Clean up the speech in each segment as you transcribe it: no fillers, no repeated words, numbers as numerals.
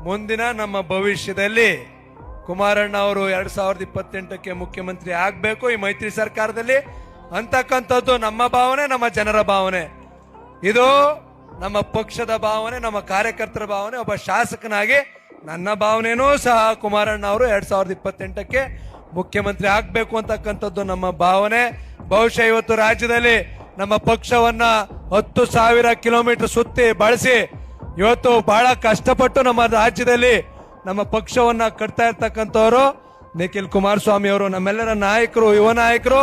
ಮುಂದಿನ ನಮ್ಮ ಭವಿಷ್ಯದಲ್ಲಿ ಕುಮಾರಣ್ಣ ಅವರು 2028ಕ್ಕೆ ಮುಖ್ಯಮಂತ್ರಿ ಆಗ್ಬೇಕು ಈ ಮೈತ್ರಿ ಸರ್ಕಾರದಲ್ಲಿ ಅಂತಕ್ಕಂಥದ್ದು ನಮ್ಮ ಭಾವನೆ, ನಮ್ಮ ಜನರ ಭಾವನೆ. ಇದು ನಮ್ಮ ಪಕ್ಷದ ಭಾವನೆ, ನಮ್ಮ ಕಾರ್ಯಕರ್ತರ ಭಾವನೆ. ಒಬ್ಬ ಶಾಸಕನಾಗಿ ನನ್ನ ಭಾವನೆನೂ ಸಹ ಕುಮಾರಣ್ಣ ಅವರು 2028ಕ್ಕೆ ಮುಖ್ಯಮಂತ್ರಿ ಆಗ್ಬೇಕು ಅಂತಕ್ಕಂಥದ್ದು ನಮ್ಮ ಭಾವನೆ. ಬಹುಶಃ ಇವತ್ತು ರಾಜ್ಯದಲ್ಲಿ ನಮ್ಮ ಪಕ್ಷವನ್ನ 10,000 ಕಿಲೋಮೀಟರ್ ಸುತ್ತಿ ಬಳಸಿ ಇವತ್ತು ಬಹಳ ಕಷ್ಟಪಟ್ಟು ನಮ್ಮ ರಾಜ್ಯದಲ್ಲಿ ನಮ್ಮ ಪಕ್ಷವನ್ನ ಕಟ್ತಾ ಇರ್ತಕ್ಕಂಥವ್ರು ನಿಖಿಲ್ ಕುಮಾರಸ್ವಾಮಿ ಅವರು, ನಮ್ಮೆಲ್ಲರ ನಾಯಕರು, ಯುವ ನಾಯಕರು.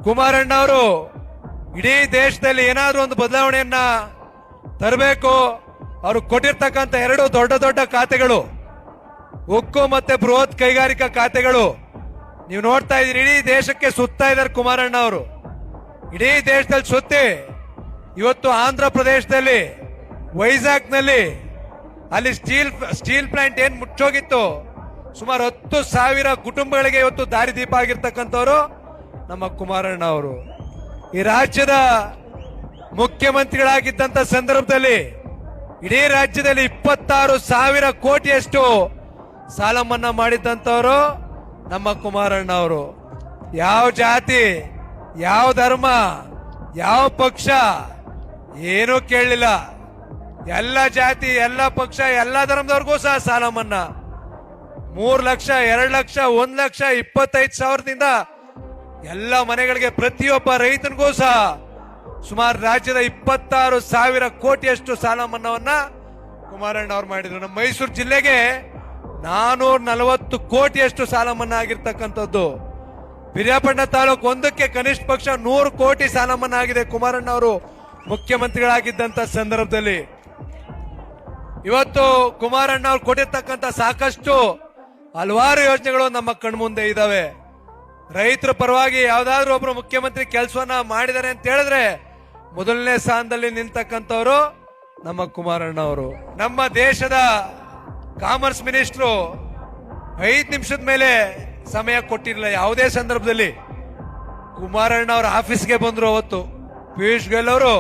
ಕುಮಾರಣ್ಣ ಅವರು ಇಡೀ ದೇಶದಲ್ಲಿ ಏನಾದ್ರೂ ಒಂದು ಬದಲಾವಣೆಯನ್ನ ತರಬೇಕು. ಅವರು ಕೊಟ್ಟಿರ್ತಕ್ಕಂಥ 2 ದೊಡ್ಡ ದೊಡ್ಡ ಖಾತೆಗಳು, ಉಕ್ಕು ಮತ್ತೆ ಬೃಹತ್ ಕೈಗಾರಿಕಾ ಖಾತೆಗಳು ನೀವು ನೋಡ್ತಾ ಇದ್ದೀರಿ. ಇಡೀ ದೇಶಕ್ಕೆ ಸುತ್ತಾ ಇದ್ದಾರೆ ಕುಮಾರಣ್ಣ ಅವರು. ಇಡೀ ದೇಶದಲ್ಲಿ ಸುತ್ತಿ ಇವತ್ತು ಆಂಧ್ರ ಪ್ರದೇಶದಲ್ಲಿ ವೈಜಾಗ್ನಲ್ಲಿ ಅಲ್ಲಿ ಸ್ಟೀಲ್ ಪ್ಲಾಂಟ್ ಏನ್ ಮುಚ್ಚೋಗಿತ್ತು, ಸುಮಾರು 10,000 ಕುಟುಂಬಗಳಿಗೆ ಇವತ್ತು ದಾರಿದೀಪ ಆಗಿರ್ತಕ್ಕಂಥವ್ರು ನಮ್ಮ ಕುಮಾರಣ್ಣ ಅವರು. ಈ ರಾಜ್ಯದ ಮುಖ್ಯಮಂತ್ರಿಗಳಾಗಿದ್ದಂತ ಸಂದರ್ಭದಲ್ಲಿ ಇಡೀ ರಾಜ್ಯದಲ್ಲಿ 26,000 ಕೋಟಿಯಷ್ಟು ಸಾಲ ಮನ್ನಾ ಮಾಡಿದ್ದಂಥವ್ರು ನಮ್ಮ ಕುಮಾರಣ್ಣ ಅವರು. ಯಾವ ಜಾತಿ, ಯಾವ ಧರ್ಮ, ಯಾವ ಪಕ್ಷ ಏನೂ ಕೇಳಲಿಲ್ಲ. ಎಲ್ಲ ಜಾತಿ, ಎಲ್ಲ ಪಕ್ಷ, ಎಲ್ಲ ಧರ್ಮದವ್ರಿಗೂ ಸಹ ಸಾಲ ಮನ್ನಾ. 3 ಲಕ್ಷ, 2 ಲಕ್ಷ, 1 ಲಕ್ಷ, 25,000ದಿಂದ ಎಲ್ಲ ಮನೆಗಳಿಗೆ ಪ್ರತಿಯೊಬ್ಬ ರೈತನಿಗೂ ಸಹ ಸುಮಾರು ರಾಜ್ಯದ 26,000 ಕೋಟಿಯಷ್ಟು ಸಾಲ ಮನ್ನಾವನ್ನ ಕುಮಾರಣ್ಣ ಅವರು ಮಾಡಿದ್ರು. ನಮ್ಮ ಮೈಸೂರು ಜಿಲ್ಲೆಗೆ 440 ಕೋಟಿಯಷ್ಟು ಸಾಲ ಮನ್ನಾ ಆಗಿರ್ತಕ್ಕಂಥದ್ದು. ಪಿರಿಯಾಪಟ್ಟಣ ತಾಲೂಕು ಒಂದಕ್ಕೆ ಕನಿಷ್ಠ ಪಕ್ಷ 100 ಕೋಟಿ ಸಾಲ ಮನ್ನಾ ಆಗಿದೆ ಕುಮಾರಣ್ಣ ಅವರು ಮುಖ್ಯಮಂತ್ರಿಗಳಾಗಿದ್ದಂತ ಸಂದರ್ಭದಲ್ಲಿ. ಇವತ್ತು ಕುಮಾರಣ್ಣ ಅವರು ಕೊಟ್ಟಿರ್ತಕ್ಕಂಥ ಸಾಕಷ್ಟು ಹಲವಾರು ಯೋಜನೆಗಳು ನಮ್ಮ ಕಣ್ಮುಂದೆ ಇದಾವೆ. ರೈತರ ಪರವಾಗಿ ಯಾವ್ದಾದ್ರು ಒಬ್ರು ಮುಖ್ಯಮಂತ್ರಿ ಕೆಲಸವನ್ನ ಮಾಡಿದ್ದಾರೆ ಅಂತ ಹೇಳಿದ್ರೆ ಮೊದಲನೇ ಸ್ಥಾನದಲ್ಲಿ ನಿಂತಕ್ಕಂಥವ್ರು ನಮ್ಮ ಕುಮಾರಣ್ಣ ಅವರು. ನಮ್ಮ ದೇಶದ ಕಾಮರ್ಸ್ ಮಿನಿಸ್ಟ್ರು 5 ನಿಮಿಷದ ಮೇಲೆ ಸಮಯ ಕೊಟ್ಟಿರಲಿಲ್ಲ ಯಾವುದೇ ಸಂದರ್ಭದಲ್ಲಿ. ಕುಮಾರಣ್ಣ ಅವರ ಆಫೀಸ್ಗೆ ಬಂದ್ರು. ಅವತ್ತು ಪಿಯೂಷ್ ಗೋಯಲ್ ಅವರು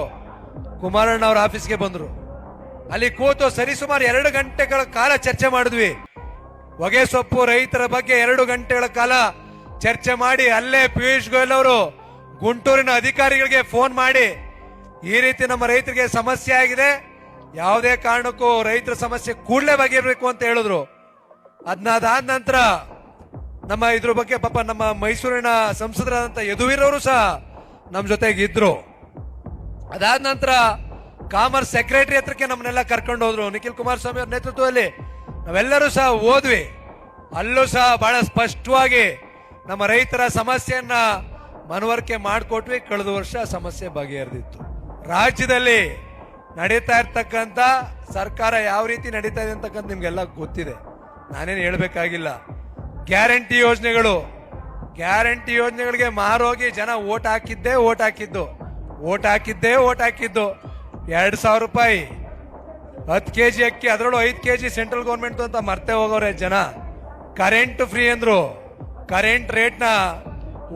ಕುಮಾರಣ್ಣ ಅವರ ಆಫೀಸ್ಗೆ ಬಂದ್ರು. ಅಲ್ಲಿ ಕೂತು ಸರಿಸುಮಾರು 2 ಗಂಟೆಗಳ ಕಾಲ ಚರ್ಚೆ ಮಾಡಿದ್ವಿ. ಹೊಗೆ ಸೊಪ್ಪು ರೈತರ ಬಗ್ಗೆ 2 ಗಂಟೆಗಳ ಕಾಲ ಚರ್ಚೆ ಮಾಡಿ ಅಲ್ಲೇ ಪಿಯೂಷ್ ಗೋಯಲ್ ಅವರು ಗುಂಟೂರಿನ ಅಧಿಕಾರಿಗಳಿಗೆ ಫೋನ್ ಮಾಡಿ ಈ ರೀತಿ ನಮ್ಮ ರೈತರಿಗೆ ಸಮಸ್ಯೆ ಆಗಿದೆ, ಯಾವುದೇ ಕಾರಣಕ್ಕೂ ರೈತರ ಸಮಸ್ಯೆ ಕೂಡಲೇ ಬಗೆಹರಿಬೇಕು ಅಂತ ಹೇಳಿದ್ರು. ಅದಾದ ನಂತರ ನಮ್ಮ ಇದ್ರ ಬಗ್ಗೆ ಪಾಪ ನಮ್ಮ ಮೈಸೂರಿನ ಸಂಸದರಾದಂತ ಯದುವೀರವರು ಸಹ ನಮ್ಮ ಜೊತೆಗೆ ಇದ್ರು. ಅದಾದ ನಂತರ ಕಾಮರ್ಸ್ ಸೆಕ್ರೆಟರಿ ಹತ್ರಕ್ಕೆ ನಮ್ಮನ್ನೆಲ್ಲ ಕರ್ಕೊಂಡು ಹೋದ್ರು. ನಿಖಿಲ್ ಕುಮಾರಸ್ವಾಮಿ ಅವರ ನೇತೃತ್ವದಲ್ಲಿ ನಾವೆಲ್ಲರೂ ಸಹ ಹೋದ್ವಿ. ಅಲ್ಲೂ ಸಹ ಬಹಳ ಸ್ಪಷ್ಟವಾಗಿ ನಮ್ಮ ರೈತರ ಸಮಸ್ಯೆಯನ್ನ ಮನವರಿಕೆ ಮಾಡಿಕೊಟ್ವಿ. ಕಳೆದ ವರ್ಷ ಸಮಸ್ಯೆ ಬಗೆಹರಿದಿತ್ತು. ರಾಜ್ಯದಲ್ಲಿ ನಡೀತಾ ಇರ್ತಕ್ಕಂಥ ಸರ್ಕಾರ ಯಾವ ರೀತಿ ನಡೀತಾ ಇದೆ ಅಂತಕ್ಕಂಥ ನಿಮ್ಗೆಲ್ಲ ಗೊತ್ತಿದೆ, ನಾನೇನು ಹೇಳ್ಬೇಕಾಗಿಲ್ಲ. ಗ್ಯಾರಂಟಿ ಯೋಜನೆಗಳಿಗೆ ಮಾರೋಗಿ ಜನ ಓಟ್ ಹಾಕಿದ್ದು 2,000 ರೂಪಾಯಿ 10 ಕೆಜಿ ಅಕ್ಕಿ, ಅದರಲ್ಲೂ 5 ಕೆಜಿ ಸೆಂಟ್ರಲ್ ಗೌರ್ಮೆಂಟ್ ಅಂತ ಮರ್ತೆ ಹೋಗೋರೆ ಜನ. ಕರೆಂಟ್ ಫ್ರೀ ಅಂದ್ರು, ಕರೆಂಟ್ ರೇಟ್ನ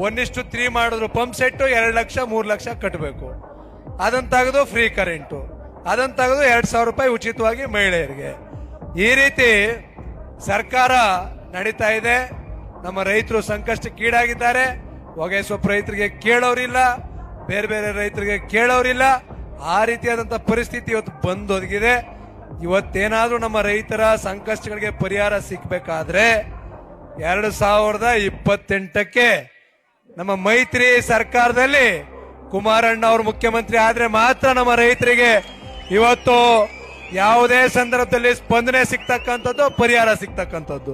1:3 ಮಾಡಿದ್ರು. ಪಂಪ್ ಸೆಟ್ 2 ಲಕ್ಷ 3 ಲಕ್ಷ ಕಟ್ಟಬೇಕು, ಅದನ್ನ ತೆಗೆದು ಫ್ರೀ ಕರೆಂಟು, ಅದನ್ನ ತೆಗೆದು 2,000 ರೂಪಾಯಿ ಉಚಿತವಾಗಿ ಮಹಿಳೆಯರಿಗೆ. ಈ ರೀತಿ ಸರ್ಕಾರ ನಡೀತಾ ಇದೆ. ನಮ್ಮ ರೈತರು ಸಂಕಷ್ಟಕ್ಕೀಡಾಗಿದ್ದಾರೆ. ಹೊಗೆ ಸೊಪ್ಪು ರೈತರಿಗೆ ಕೇಳೋರಿಲ್ಲ, ಬೇರೆ ಬೇರೆ ರೈತರಿಗೆ ಕೇಳೋರಿಲ್ಲ. ಆ ರೀತಿಯಾದಂತಹ ಪರಿಸ್ಥಿತಿ ಇವತ್ತು ಬಂದೊದಗಿದೆ. ಇವತ್ತೇನಾದ್ರೂ ನಮ್ಮ ರೈತರ ಸಂಕಷ್ಟಗಳಿಗೆ ಪರಿಹಾರ ಸಿಕ್ಬೇಕಾದ್ರೆ 2028ಕ್ಕೆ ನಮ್ಮ ಮೈತ್ರಿ ಸರ್ಕಾರದಲ್ಲಿ ಕುಮಾರಣ್ಣ ಅವರು ಮುಖ್ಯಮಂತ್ರಿ ಆದ್ರೆ ಮಾತ್ರ ನಮ್ಮ ರೈತರಿಗೆ ಇವತ್ತು ಯಾವುದೇ ಸಂದರ್ಭದಲ್ಲಿ ಸ್ಪಂದನೆ ಸಿಗ್ತಕ್ಕಂಥದ್ದು, ಪರಿಹಾರ ಸಿಗ್ತಕ್ಕಂಥದ್ದು.